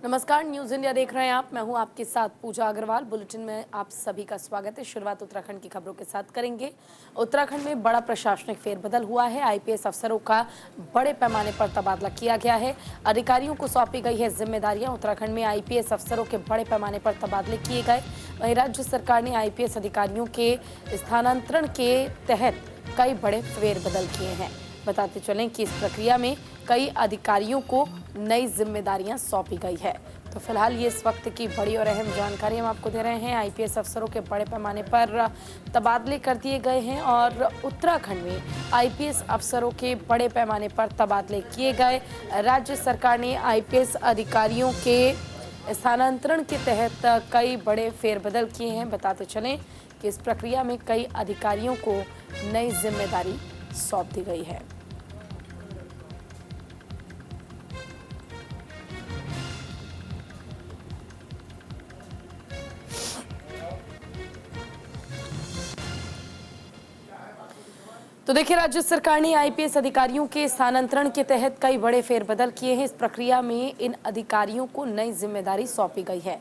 नमस्कार, news India देख रहे हैं आप। मैं हूं आपके साथ पूजा अग्रवाल। बुलेटिन में आप सभी का स्वागत है। शुरुआत उत्तराखंड की खबरों के साथ करेंगे। उत्तराखंड में बड़ा प्रशासनिक फेरबदल हुआ है। आईपीएस अफसरों का बड़े पैमाने पर तबादला किया गया है। अधिकारियों को सौंपी गई है जिम्मेदारियां। उत्तराखंड में आईपीएस अफसरों के बड़े पैमाने पर तबादले किए गए। वहीं राज्य सरकार ने आईपीएस अधिकारियों के स्थानांतरण के तहत कई बड़े फेरबदल किए हैं। बताते चलें कि इस प्रक्रिया में कई अधिकारियों को नई जिम्मेदारियां सौंपी गई है। तो फिलहाल ये इस वक्त की बड़ी और अहम जानकारी हम आपको दे रहे हैं। आईपीएस अफसरों के बड़े पैमाने पर तबादले कर दिए गए हैं और उत्तराखंड में आईपीएस अफसरों के बड़े पैमाने पर तबादले किए गए। राज्य सरकार ने आईपीएस अधिकारियों के स्थानांतरण के तहत कई बड़े फेरबदल किए हैं। बताते चलें कि इस प्रक्रिया में कई अधिकारियों को नई जिम्मेदारी सौंप दी गई है। तो देखिए, राज्य सरकार ने आईपीएस अधिकारियों के स्थानांतरण के तहत कई बड़े फेरबदल किए हैं। इस प्रक्रिया में इन अधिकारियों को नई जिम्मेदारी सौंपी गई है,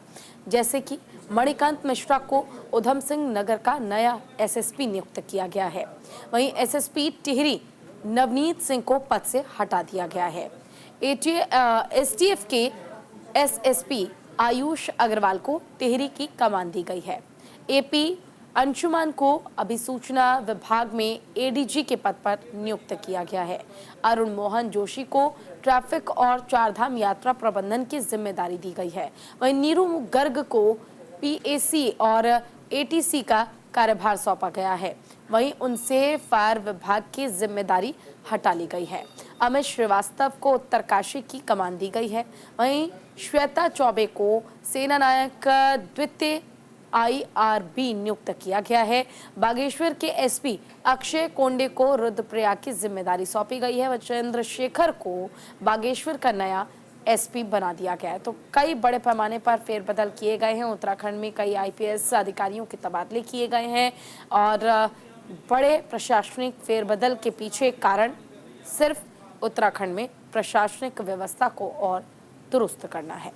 जैसे कि मणिकांत मिश्रा को उधम सिंह नगर का नया एसएसपी नियुक्त किया गया है। वहीं एसएसपी टिहरी नवनीत सिंह को पद से हटा दिया गया है। एसटीएफ के एसएसपी आयुष अग्रवाल को टिहरी की कमान दी गई है। एपी अंशुमान को अभिसूचना विभाग में एडीजी के पद पर नियुक्त किया गया है। अरुण मोहन जोशी को ट्रैफिक और चारधाम यात्रा प्रबंधन की जिम्मेदारी दी गई है। वहीं नीरू गर्ग को पीएसी और एटीसी का कार्यभार सौंपा गया है। वहीं उनसे फायर विभाग की जिम्मेदारी हटा ली गई है। अमित श्रीवास्तव को उत्तरकाशी की कमान दी गई है। वहीं श्वेता चौबे को सेना नायक द्वितीय आईआरबी नियुक्त किया गया है। बागेश्वर के एसपी अक्षय कोंडे को रुद्रप्रयाग की जिम्मेदारी सौंपी गई है। व चंद्रशेखर को बागेश्वर का नया एसपी बना दिया गया है। तो कई बड़े पैमाने पर फेरबदल किए गए हैं। उत्तराखंड में कई आईपीएस अधिकारियों के तबादले किए गए हैं और बड़े प्रशासनिक फेरबदल के पीछे कारण सिर्फ उत्तराखंड में प्रशासनिक व्यवस्था को और दुरुस्त करना है।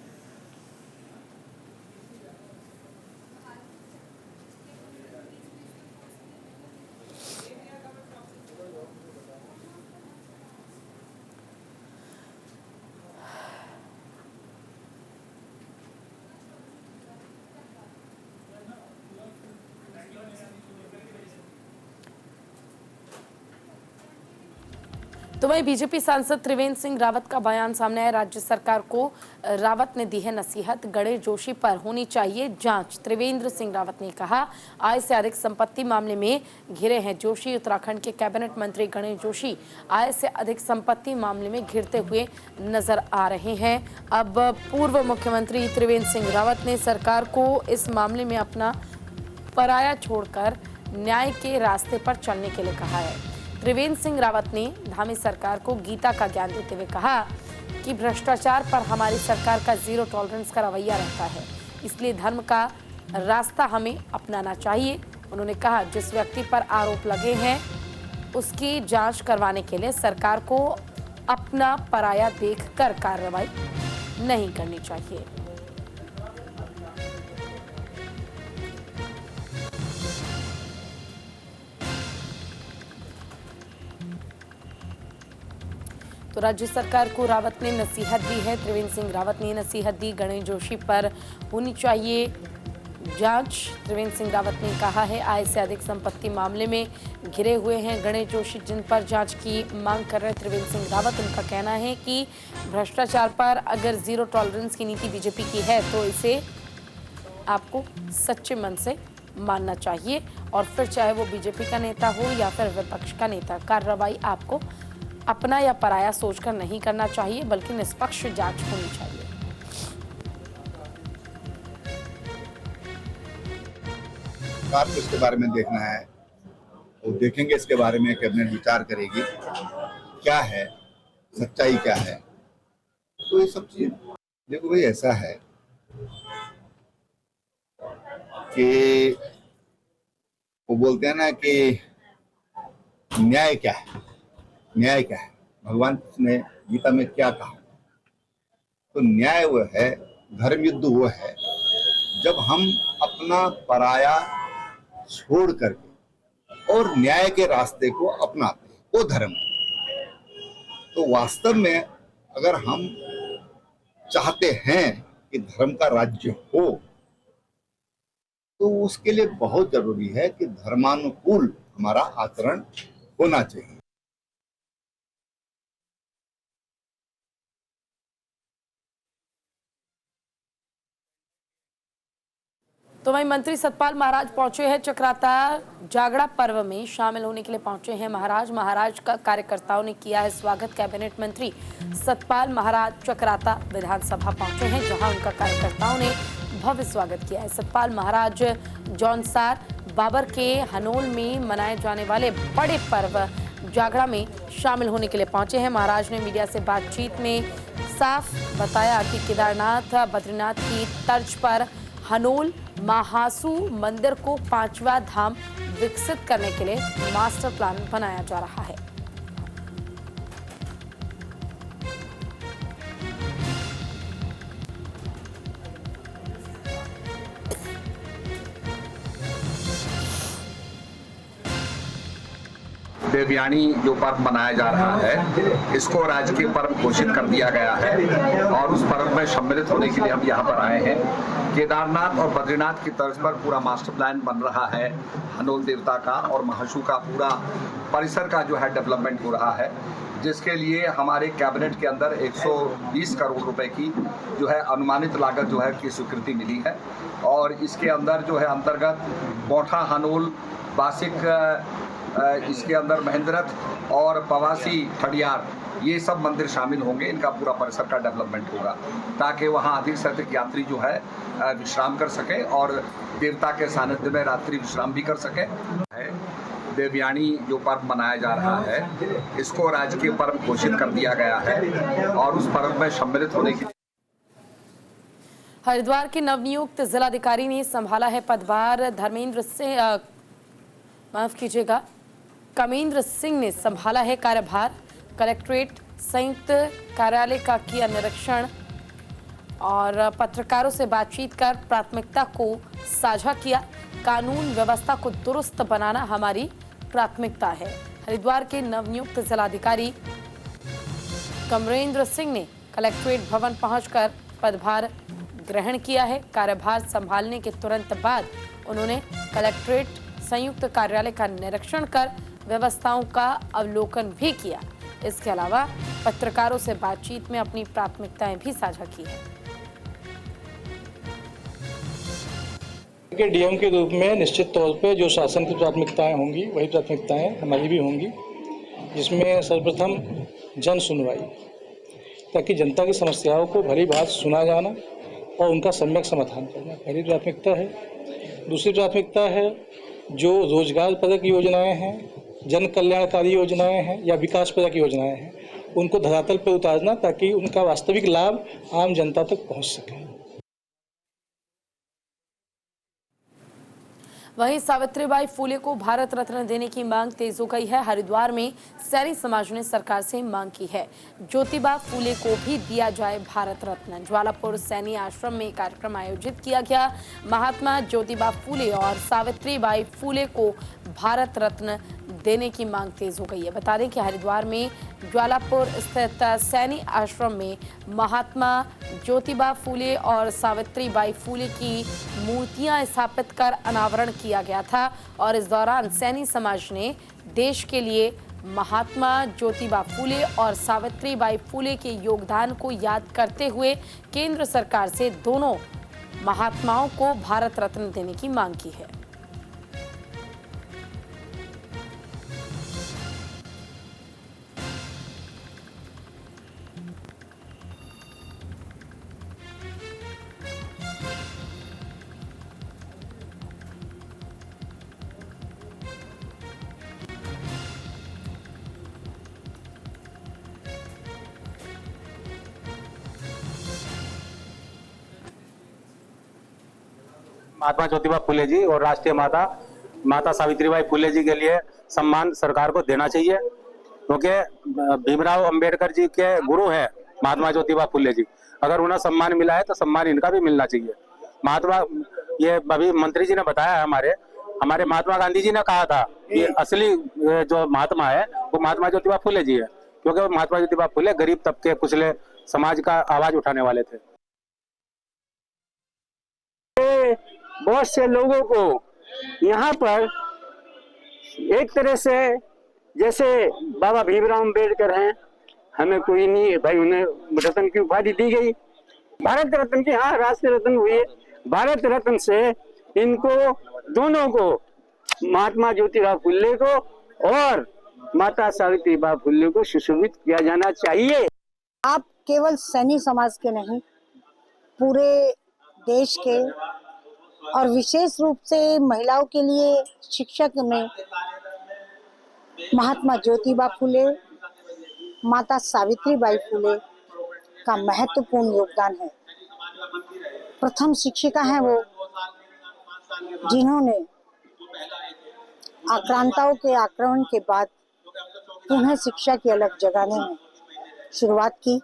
तो वहीं बीजेपी सांसद त्रिवेंद्र सिंह रावत का बयान सामने आया। राज्य सरकार को रावत ने दी है नसीहत, गणेश जोशी पर होनी चाहिए जांच। त्रिवेंद्र सिंह रावत ने कहा, आय से अधिक संपत्ति मामले में घिरे हैं जोशी। उत्तराखंड के कैबिनेट मंत्री गणेश जोशी आय से अधिक संपत्ति मामले में घिरते हुए नजर आ रहे हैं। अब पूर्व मुख्यमंत्री त्रिवेंद्र सिंह रावत ने सरकार को इस मामले में अपना पराया छोड़कर न्याय के रास्ते पर चलने के लिए कहा है। त्रिवेंद्र सिंह रावत ने धामी सरकार को गीता का ज्ञान देते हुए कहा कि भ्रष्टाचार पर हमारी सरकार का जीरो टॉलरेंस का रवैया रहता है, इसलिए धर्म का रास्ता हमें अपनाना चाहिए। उन्होंने कहा, जिस व्यक्ति पर आरोप लगे हैं उसकी जांच करवाने के लिए सरकार को अपना पराया देखकर कार्रवाई नहीं करनी चाहिए। तो राज्य सरकार को रावत ने नसीहत दी है। त्रिवेंद्र सिंह रावत ने नसीहत दी, गणेश जोशी पर होनी चाहिए जांच। त्रिवेंद्र सिंह रावत ने कहा है, आय से अधिक संपत्ति मामले में घिरे हुए हैं गणेश जोशी, जिन पर जांच की मांग कर रहे त्रिवेंद्र सिंह रावत। उनका कहना है कि भ्रष्टाचार पर अगर जीरो टॉलरेंस की नीति बीजेपी की है तो इसे आपको सच्चे मन से मानना चाहिए और फिर चाहे वो बीजेपी का नेता हो या फिर विपक्ष का नेता, कार्रवाई आपको अपना या पराया सोचकर नहीं करना चाहिए, बल्कि निष्पक्ष जांच होनी चाहिए। आपको इसके बारे में देखना है, वो देखेंगे, इसके बारे में कैबिनेट विचार करेगी क्या है सच्चाई क्या है। तो ये सब चीज देखो भाई, ऐसा है कि वो बोलते हैं ना कि न्याय क्या है, न्याय क्या है, भगवान ने गीता में क्या कहा। तो न्याय वो है धर्म युद्ध वो है जब हम अपना पराया छोड़ करके और न्याय के रास्ते को अपनाते हैं, वो धर्म है। तो वास्तव में अगर हम चाहते हैं कि धर्म का राज्य हो, तो उसके लिए बहुत जरूरी है कि धर्मानुकूल हमारा आचरण होना चाहिए। तो वहीं मंत्री सतपाल महाराज पहुंचे हैं चक्राता जागड़ा पर्व में शामिल होने के लिए पहुंचे हैं महाराज का कार्यकर्ताओं ने किया है स्वागत। कैबिनेट मंत्री सतपाल महाराज चक्राता विधानसभा पहुंचे हैं, जहां उनका कार्यकर्ताओं ने भव्य स्वागत किया है। सतपाल महाराज जौनसार बाबर के हनोल में मनाए जाने वाले बड़े पर्व जागड़ा में शामिल होने के लिए पहुंचे हैं। महाराज ने मीडिया से बातचीत में साफ बताया कि केदारनाथ बद्रीनाथ की तर्ज पर हनोल महासू मंदिर को 5वां धाम विकसित करने के लिए मास्टर प्लान बनाया जा रहा है। देवयानी जो पर्व मनाया जा रहा है, इसको राजकीय पर्व घोषित कर दिया गया है और उस पर्व में सम्मिलित होने के लिए हम यहाँ पर आए हैं। केदारनाथ और बद्रीनाथ की तर्ज पर पूरा मास्टर प्लान बन रहा है हनोल देवता का, और महाशु का पूरा परिसर का जो है डेवलपमेंट हो रहा है, जिसके लिए हमारे कैबिनेट के अंदर 120 करोड़ रुपए की जो है अनुमानित लागत जो है की स्वीकृति मिली है। और इसके अंदर जो है अंतर्गत बोठा हनोल बासिक, इसके अंदर महेंद्रनाथ और पवासी ठडियार, ये सब मंदिर शामिल होंगे। इनका पूरा परिसर का डेवलपमेंट होगा ताकि वहाँ अधिक से अधिक यात्री जो है विश्राम कर सके और देवता के सानिध्य में रात्रि विश्राम भी कर सके। देवयानी जो पर्व मनाया जा रहा है, इसको राजकीय पर्व घोषित कर दिया गया है और उस पर्व में सम्मिलित होने के लिए हरिद्वार के नवनियुक्त जिलाधिकारी ने संभाला है पदभार। कमेंद्र सिंह ने संभाला है कार्यभार। कलेक्ट्रेट संयुक्त कार्यालय का किया निरीक्षण और पत्रकारों से बातचीत कर प्राथमिकता को साझा किया। कानून व्यवस्था को दुरुस्त बनाना हमारी प्राथमिकता है। हरिद्वार के नवनियुक्त जिलाधिकारी कमरेंद्र सिंह ने कलेक्ट्रेट भवन पहुंचकर पदभार ग्रहण किया है। कार्यभार संभालने के तुरंत बाद उन्होंने कलेक्ट्रेट संयुक्त कार्यालय का निरीक्षण कर व्यवस्थाओं का अवलोकन भी किया। इसके अलावा पत्रकारों से बातचीत में अपनी प्राथमिकताएं भी साझा की है। डीएम के रूप में निश्चित तौर पे जो शासन की प्राथमिकताएं होंगी वही प्राथमिकताएं हमारी भी होंगी, जिसमें सर्वप्रथम जन सुनवाई, ताकि जनता की समस्याओं को भली भांति सुना जाना और उनका सम्यक समाधान करना पहली प्राथमिकता है। दूसरी प्राथमिकता है जो रोजगार परक योजनाएं हैं, जन कल्याणकारी योजनाएं हैं या विकास परक योजनाएं हैं, उनको धरातल पर उतारना ताकि उनका वास्तविक लाभ आम जनता तक पहुंच सके। वहीं सावित्रीबाई फुले को भारत रत्न देने की मांग तेज हो गई है। हरिद्वार में सैनी समाज ने सरकार से मांग की है ज्योतिबा फुले को भी दिया जाए भारत रत्न। ज्वालापुर सैनी आश्रम में कार्यक्रम आयोजित किया गया। महात्मा ज्योतिबा फुले और सावित्रीबाई फुले को भारत रत्न देने की मांग तेज हो गई है। बता दें कि हरिद्वार में ज्वालापुर स्थित सैनी आश्रम में महात्मा ज्योतिबा फुले और सावित्रीबाई फुले की मूर्तियां स्थापित कर अनावरण किया गया था और इस दौरान सैनी समाज ने देश के लिए महात्मा ज्योतिबा फुले और सावित्रीबाई फुले के योगदान को याद करते हुए केंद्र सरकार से दोनों महात्माओं को भारत रत्न देने की मांग की है। महात्मा ज्योतिबा फुले जी और राष्ट्रीय माता सावित्रीबाई फुले जी के लिए सम्मान सरकार को देना चाहिए, क्योंकि भीमराव अंबेडकर जी के गुरु हैं महात्मा ज्योतिबा फुले जी। अगर उन्हें सम्मान मिला है तो सम्मान इनका भी मिलना चाहिए। महात्मा, ये अभी मंत्री जी ने बताया है, हमारे महात्मा गांधी जी ने कहा था कि असली जो महात्मा है वो महात्मा ज्योतिबा फुले जी है, क्योंकि वो महात्मा ज्योतिबा फुले गरीब तबके कुचले समाज का आवाज उठाने वाले थे। बहुत से लोगों को यहाँ पर एक तरह से जैसे बाबा भीमराव अम्बेडकर हैं, हमें कोई नहीं है भाई, उन्हें रत्न की उपाधि दी गई, भारत रत्न की, हाँ राष्ट्रीय रत्न हुई है, भारत रत्न से इनको दोनों को, महात्मा ज्योतिबा फुले को और माता सावित्रीबाई फुले को सुशोभित किया जाना चाहिए। आप केवल सैनिक समाज के नहीं, पूरे देश के और विशेष रूप से महिलाओं के लिए शिक्षक में महात्मा ज्योतिबा फुले, माता सावित्रीबाई फुले का महत्वपूर्ण योगदान है। प्रथम शिक्षिका हैं वो, जिन्होंने आक्रांताओं के आक्रमण के बाद पुनः शिक्षा की अलग जगाने में शुरुआत की,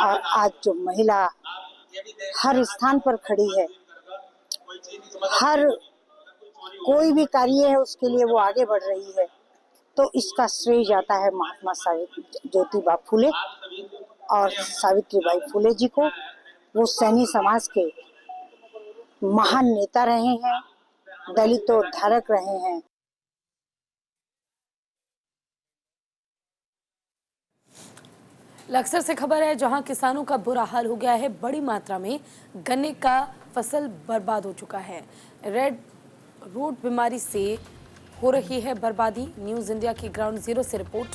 और आज जो महिला हर स्थान पर खड़ी है, हर कोई भी कार्य है उसके लिए वो आगे बढ़ रही है, तो इसका श्रेय जाता है महात्मा ज्योतिबा फुले और सावित्रीबाई फुले जी को। वो सैनिक समाज के महान नेता रहे हैं, दलितोद्धारक रहे हैं। लक्सर से खबर है, जहां किसानों का बुरा हाल हो गया है। बड़ी मात्रा में गन्ने का फसल बर्बाद हो चुका है। रेड रूट बीमारी से हो रही है बर्बादी। न्यूज़ इंडिया की ग्राउंड जीरो से रिपोर्ट।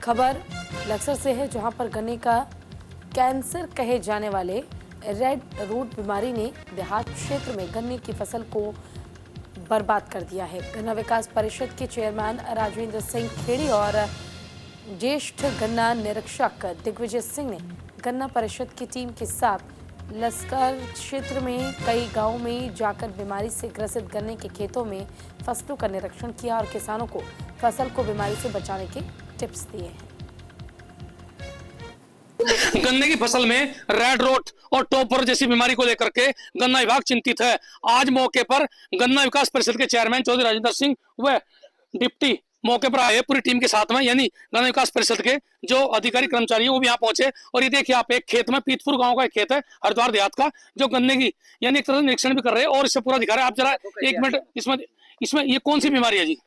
खबर लक्सर से है, जहां पर गन्ने का कैंसर कहे जाने वाले रेड रूट बीमारी ने देहात क्षेत्र में गन्ने की फसल को बर्बाद कर दिया है। गन्ना विकास परिषद के चेयरमैन राजेंद्र सिंह खेड़ी और ज्येष्ठ गन्ना निरीक्षक दिग्विजय सिंह ने गन्ना परिषद की टीम के साथ लस्कर क्षेत्र में कई गांवों में जाकर बीमारी से ग्रसित गन्ने के खेतों में फसलों का निरीक्षण किया और किसानों को फसल को बीमारी से बचाने के टिप्स दिए हैं। गन्ने की फसल में रेड रोट और टॉपर जैसी बीमारी को लेकर के गन्ना विभाग चिंतित है। आज मौके पर गन्ना विकास परिषद के चेयरमैन चौधरी राजेंद्र सिंह व डिप्टी मौके पर आए पूरी टीम के साथ में, यानी गन्ना विकास परिषद के जो अधिकारी कर्मचारी हैं वो भी यहाँ पहुंचे। और ये देखिए आप, एक खेत में, पीतपुर गांव का एक खेत है हरिद्वार देहात का, जो गन्ने की यानी एक तरह से निरीक्षण भी कर रहे हैं और इससे पूरा दिखा रहे हैं। आप जरा एक मिनट, इसमें ये कौन सी बीमारी है जी?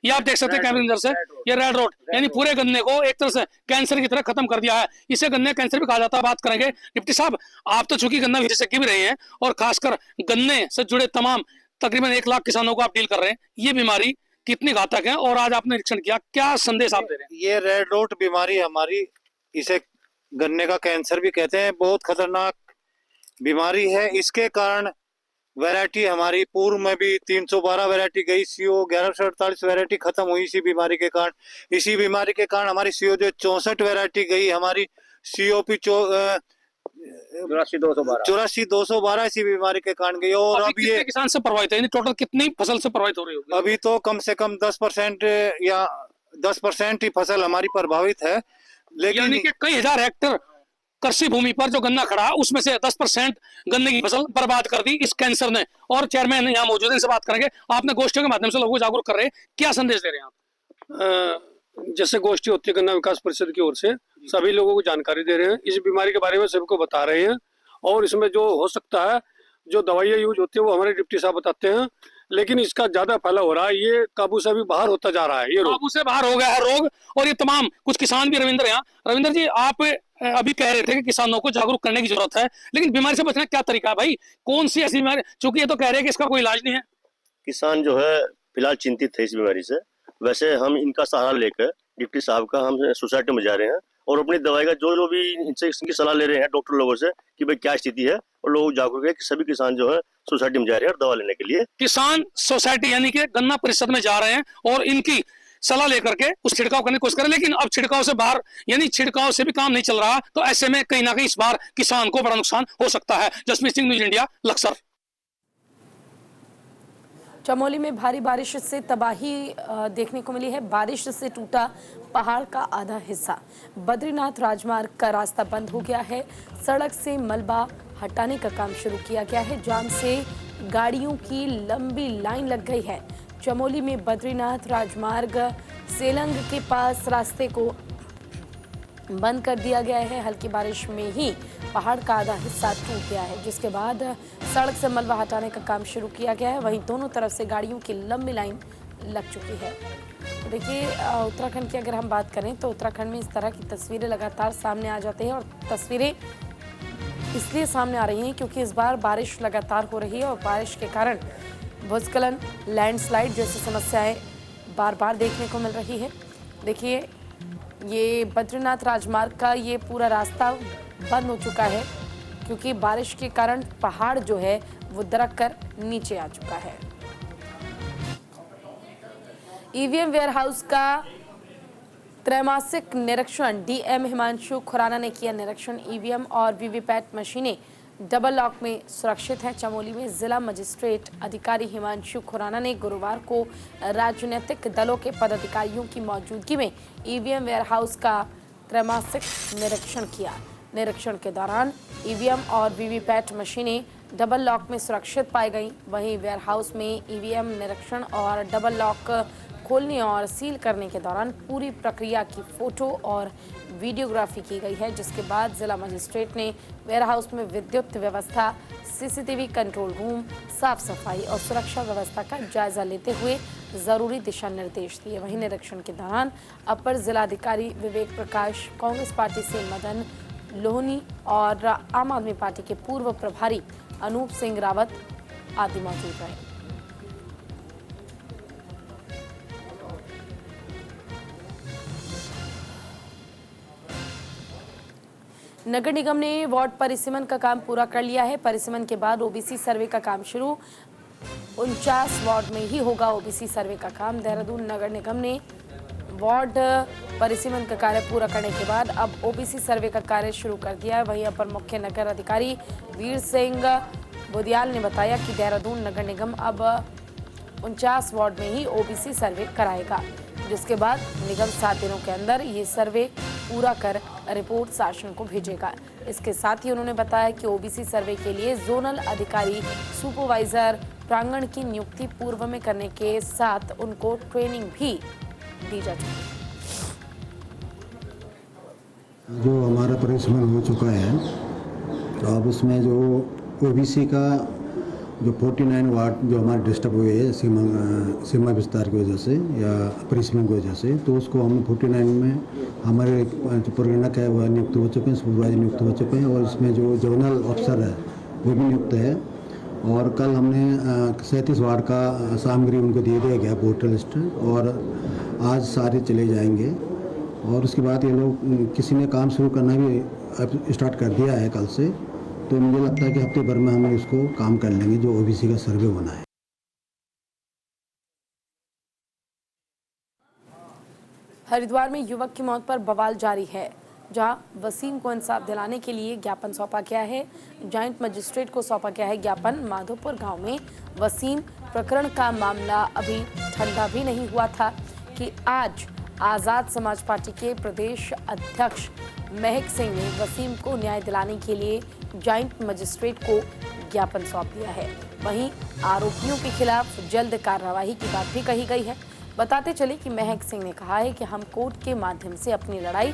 ये आप देख सकते हैं कैमरे अंदर से, ये रेड रोट यानी पूरे गन्ने को एक तरह से कैंसर की तरह खत्म कर दिया है। इसे गन्ने कैंसर भी कहा जाता है। बात करेंगे डिप्टी साहब, आप तो चूंकि गन्ना विशेषज्ञ भी रहे हैं और खासकर गन्ने से जुड़े तमाम तकरीबन 1 लाख किसानों को आप डील कर रहे हैं। ये बीमारी कितनी घातक है और आज आपने निरीक्षण किया, क्या संदेश आप दे रहे हैं? ये रेड रोट बीमारी हमारी, इसे गन्ने का कैंसर भी कहते हैं, बहुत खतरनाक बीमारी है। इसके कारण वैरायटी हमारी पूर्व में भी 312 वैरायटी गई, सीओ 1148 वैरायटी खत्म हुई इसी बीमारी के कारण। इसी बीमारी के कारण हमारी सीओ जो 64 वैरायटी गई, हमारी सीओपी 84,212 इसी बीमारी के कारण गई। और अब ये किसान से प्रभावित है, टोटल कितनी फसल से प्रभावित हो रही होगी? अभी तो कम से कम 10% या 10% ही फसल हमारी प्रभावित है। लेकिन यानी कि कई हजार हेक्टेयर कृषि भूमि पर जो गन्ना खड़ा, उसमें से 10% गन्ने की फसल बर्बाद कर दी इस कैंसर ने। और चेयरमैन यहाँ मौजूद है, इनसे बात करेंगे। आपने गोष्ठियों के माध्यम से लोगों को जागरूक कर रहे हैं, क्या संदेश दे रहे हैं आप? जैसे गोष्ठी होती है गन्ना विकास परिषद की ओर से, सभी लोगों को जानकारी दे रहे हैं, इस बीमारी के बारे में सबको बता रहे हैं। और इसमें जो हो सकता है, जो दवाइयाँ यूज होती है वो हमारे डिप्टी साहब बताते हैं, लेकिन इसका ज्यादा फैलाव हो रहा है, ये काबू से अभी बाहर होता जा रहा है। ये काबू से बाहर हो गया है रोग। और ये तमाम कुछ किसान भी, रविंद्र यहाँ, रविंद्र जी आप अभी कह रहे थे कि किसानों को जागरूक करने की जरूरत है, लेकिन बीमारी से बचने का क्या तरीका है भाई? कौन सी ऐसी बीमारी, चूंकि ये तो कह रहे हैं कि इसका कोई इलाज नहीं है। किसान जो है फिलहाल चिंतित है इस बीमारी से। वैसे हम इनका सहारा लेकर डिप्टी साहब का हम सोसाइटी में जा रहे हैं और अपनी दवाई का जो भी इनसे इनकी सलाह ले रहे हैं डॉक्टर लोगों से कि भाई क्या स्थिति है, और लोग जागरूक है कि सभी किसान जो है सोसाइटी में जा रहे हैं दवा लेने के लिए। किसान सोसाइटी यानी कि गन्ना परिषद में जा रहे हैं और इनकी सलाह लेकर के उस छिड़काव करने की कोशिश करें, लेकिन अब छिड़काव से बाहर, यानी छिड़काव से भी काम नहीं चल रहा, तो ऐसे में कहीं ना कहीं इस बार किसान को बड़ा नुकसान हो सकता है। Jasmeet Singh, News India, Laksar. चमोली में भारी बारिश से तबाही देखने को मिली है। बारिश से टूटा पहाड़ का आधा हिस्सा। बद्रीनाथ राजमार्ग का रास्ता बंद हो गया है। सड़क से मलबा हटाने का काम शुरू किया गया है। जाम से गाड़ियों की लंबी लाइन लग गई है। चमोली में बद्रीनाथ राजमार्ग सेलंग के पास रास्ते को बंद कर दिया गया है। हल्की बारिश में ही पहाड़ का आधा हिस्सा टूट गया है, जिसके बाद सड़क से मलबा हटाने का काम शुरू किया गया है। वहीं दोनों तरफ से गाड़ियों की लंबी लाइन लग चुकी है। तो देखिए, उत्तराखंड की अगर हम बात करें तो उत्तराखंड में इस तरह की तस्वीरें लगातार सामने आ जाती हैं, और तस्वीरें इसलिए सामने आ रही हैं क्योंकि इस बार बारिश लगातार हो रही है और बारिश के कारण भूस्खलन, लैंडस्लाइड जैसी समस्याएं बार बार देखने को मिल रही है। देखिए, ये बद्रीनाथ राजमार्ग का ये पूरा रास्ता बंद हो चुका है क्योंकि बारिश के कारण पहाड़ जो है वो दरक कर नीचे आ चुका है। ईवीएम वेयरहाउस का त्रैमासिक निरीक्षण। डीएम हिमांशु खुराना ने किया निरीक्षण। ईवीएम और वीवीपैट मशीनें डबल लॉक में सुरक्षित हैं। चमोली में जिला मजिस्ट्रेट अधिकारी हिमांशु खुराना ने गुरुवार को राजनीतिक दलों के पदाधिकारियों की मौजूदगी में ईवीएम वेयरहाउस का त्रैमासिक निरीक्षण किया। निरीक्षण के दौरान ईवीएम और वीवीपैट मशीनें डबल लॉक में सुरक्षित पाई गईं। वहीं वेयरहाउस में ईवीएम निरीक्षण और डबल लॉक खोलने और सील करने के दौरान पूरी प्रक्रिया की फोटो और वीडियोग्राफी की गई है, जिसके बाद जिला मजिस्ट्रेट ने वेयरहाउस में विद्युत व्यवस्था, सीसीटीवी कंट्रोल रूम, साफ सफाई और सुरक्षा व्यवस्था का जायजा लेते हुए जरूरी दिशा निर्देश दिए। वहीं निरीक्षण के दौरान अपर जिलाधिकारी विवेक प्रकाश, कांग्रेस पार्टी से मदन लोहनी और आम आदमी पार्टी के पूर्व प्रभारी अनूप सिंह रावत आदि मौजूद रहे। नगर निगम ने वार्ड परिसीमन का काम पूरा कर लिया है। परिसीमन के बाद ओबीसी सर्वे का काम शुरू। 49 वार्ड में ही होगा ओबीसी सर्वे का काम। देहरादून नगर निगम ने वार्ड परिसीमन का कार्य पूरा करने के बाद अब ओबीसी सर्वे का कार्य शुरू कर दिया है। वहीं अपर मुख्य नगर अधिकारी वीर सिंह बुदियाल ने बताया कि देहरादून नगर निगम अब 49 वार्ड में ही ओबीसी सर्वे कराएगा, जिसके बाद निगम 7 दिनों के अंदर ये सर्वे पूरा कर रिपोर्ट शासन को भेजेगा। इसके साथ ही उन्होंने बताया कि ओबीसी सर्वे के लिए जोनल अधिकारी, सुपरवाइजर, प्रांगण की नियुक्ति पूर्व में करने के साथ उनको ट्रेनिंग भी दी जा चुकी है। जो हमारा परिसीमन हो चुका है, तो अब उसमें जो ओबीसी का जो 49 वार्ड जो हमारे डिस्टर्ब हुए हैं सीमा विस्तार की वजह से या परिसीमन की वजह से, तो उसको हम 49 में हमारे जो प्रगणक है वह नियुक्त हो चुके हैं, सुपरवाइजर नियुक्त हो चुके हैं, और इसमें जो जोनल अफसर है वो भी नियुक्त है। और कल हमने 37 वार्ड का सामग्री उनको दे दिया गया, वोटर लिस्ट, और आज सारे चले जाएंगे। और उसके बाद ये लोग किसी ने काम शुरू करना भी अब स्टार्ट कर दिया है कल से, तो मुझे लगता है कि हफ्ते भर में हम इसको काम कर लेंगे जो ओबीसी का सर्वे होना है। हरिद्वार में युवक की मौत पर बवाल जारी है, जहां वसीम को इंसाफ दिलाने के लिए ज्ञापन सौंपा गया है। जॉइंट मजिस्ट्रेट को सौंपा गया है ज्ञापन। माधोपुर गांव में वसीम प्रकरण का मामला अभी ठंडा भी नहीं हुआ था कि आज आज़ाद समाज पार्टी के प्रदेश अध्यक्ष महक सिंह ने वसीम को न्याय दिलाने के लिए जॉइंट मजिस्ट्रेट को ज्ञापन सौंप दिया है। वहीं आरोपियों के खिलाफ जल्द कार्रवाई की बात भी कही गई है। बताते चले कि महक सिंह ने कहा है कि हम कोर्ट के माध्यम से अपनी लड़ाई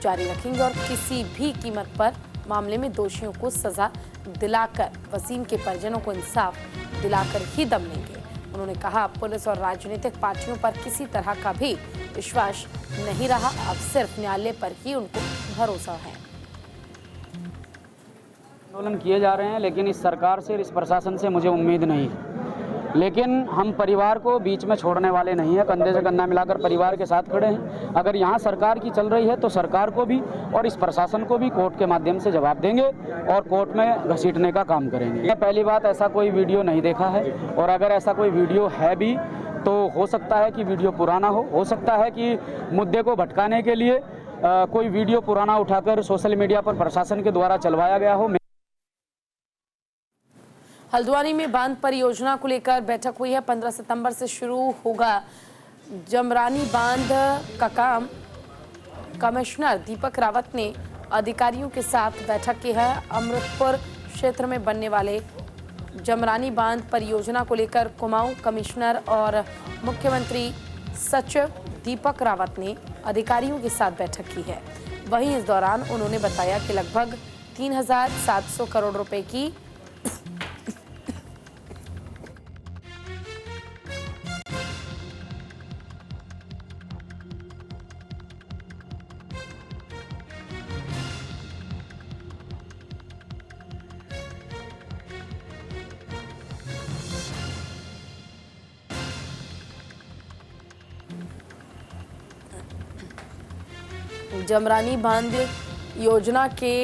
जारी रखेंगे और किसी भी कीमत पर मामले में दोषियों को सजा दिलाकर वसीम के परिजनों को इंसाफ दिलाकर ही दम लेंगे। उन्होंने कहा, पुलिस और राजनीतिक पार्टियों पर किसी तरह का भी विश्वास नहीं रहा, अब सिर्फ न्यायालय पर ही उनको भरोसा है। आंदोलन किए जा रहे हैं, लेकिन इस सरकार से, इस प्रशासन से मुझे उम्मीद नहीं है। लेकिन हम परिवार को बीच में छोड़ने वाले नहीं हैं, कंधे से कंधा मिलाकर परिवार के साथ खड़े हैं। अगर यहाँ सरकार की चल रही है तो सरकार को भी और इस प्रशासन को भी कोर्ट के माध्यम से जवाब देंगे और कोर्ट में घसीटने का काम करेंगे। पहली बात, ऐसा कोई वीडियो नहीं देखा है, और अगर ऐसा कोई वीडियो है भी तो हो सकता है कि वीडियो पुराना हो सकता है कि मुद्दे को भटकाने के लिए कोई वीडियो पुराना उठाकर सोशल मीडिया पर प्रशासन के द्वारा चलवाया गया हो। हल्द्वानी में बांध परियोजना को लेकर बैठक हुई है। 15 सितंबर से शुरू होगा जमरानी बांध का काम। कमिश्नर दीपक रावत ने अधिकारियों के साथ बैठक की है। अमृतपुर क्षेत्र में बनने वाले जमरानी बांध परियोजना को लेकर कुमाऊं कमिश्नर और मुख्यमंत्री सचिव दीपक रावत ने अधिकारियों के साथ बैठक की है। वहीं इस दौरान उन्होंने बताया कि लगभग 3,700 करोड़ रुपए की जमरानी बांध योजना के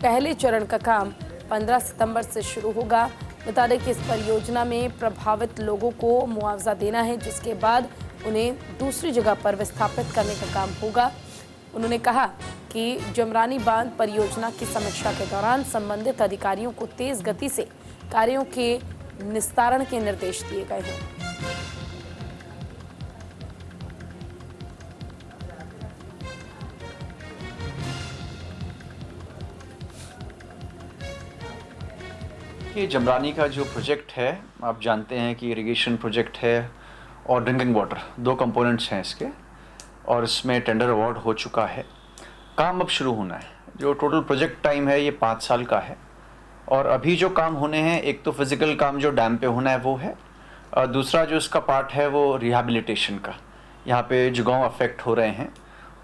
पहले चरण का काम 15 सितंबर से शुरू होगा। बता दें कि इस परियोजना में प्रभावित लोगों को मुआवजा देना है, जिसके बाद उन्हें दूसरी जगह पर विस्थापित करने का काम होगा। उन्होंने कहा कि जमरानी बांध परियोजना की समीक्षा के दौरान संबंधित अधिकारियों को तेज गति से कार्यों के निस्तारण के निर्देश दिए गए हैं। ये जमरानी का जो प्रोजेक्ट है, आप जानते हैं कि इरिगेशन प्रोजेक्ट है और ड्रिंकिंग वाटर, दो कंपोनेंट्स हैं इसके, और इसमें टेंडर अवार्ड हो चुका है। काम अब शुरू होना है। जो टोटल प्रोजेक्ट टाइम है ये 5 साल का है, और अभी जो काम होने हैं, एक तो फिजिकल काम जो डैम पे होना है वो है, और दूसरा जो इसका पार्ट है वो रिहैबिलिटेशन का। यहाँ पे जो गाँव अफेक्ट हो रहे हैं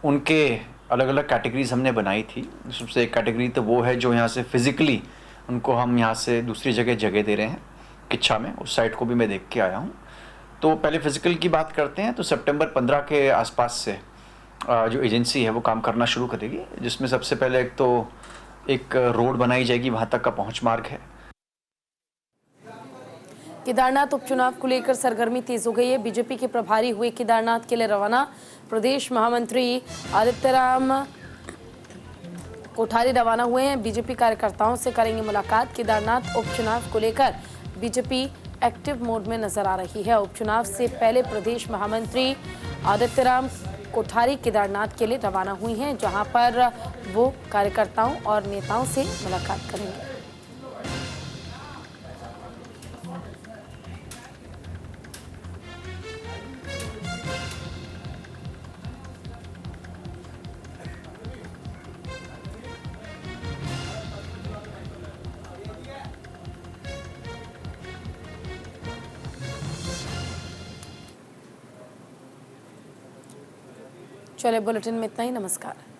उनके अलग अलग कैटेगरीज हमने बनाई थी। सबसे एक कैटेगरी तो वो है जो यहाँ से फिज़िकली उनको हम यहाँ से दूसरी जगह दे रहे हैं। किच्छा में उस साइट को भी मैं देख के आया हूँ। तो पहले फ़िज़िकल की बात करते हैं, तो सितंबर 15 के आसपास से जो एजेंसी है वो काम करना शुरू करेगी, जिसमें सबसे पहले एक रोड बनाई जाएगी, वहाँ तक का पहुँच मार्ग है। केदारनाथ उपचुनाव को लेकर सरगर्मी तेज हो गई है। बीजेपी के प्रभारी हुए केदारनाथ के लिए रवाना। प्रदेश महामंत्री आदित्यराम कोठारी रवाना हुए हैं। बीजेपी कार्यकर्ताओं से करेंगे मुलाकात। केदारनाथ उपचुनाव को लेकर बीजेपी एक्टिव मोड में नजर आ रही है। उपचुनाव से पहले प्रदेश महामंत्री आदित्यराम कोठारी केदारनाथ के लिए रवाना हुई हैं, जहां पर वो कार्यकर्ताओं और नेताओं से मुलाकात करेंगे। चले बुलेटिन में इतना ही। नमस्कार।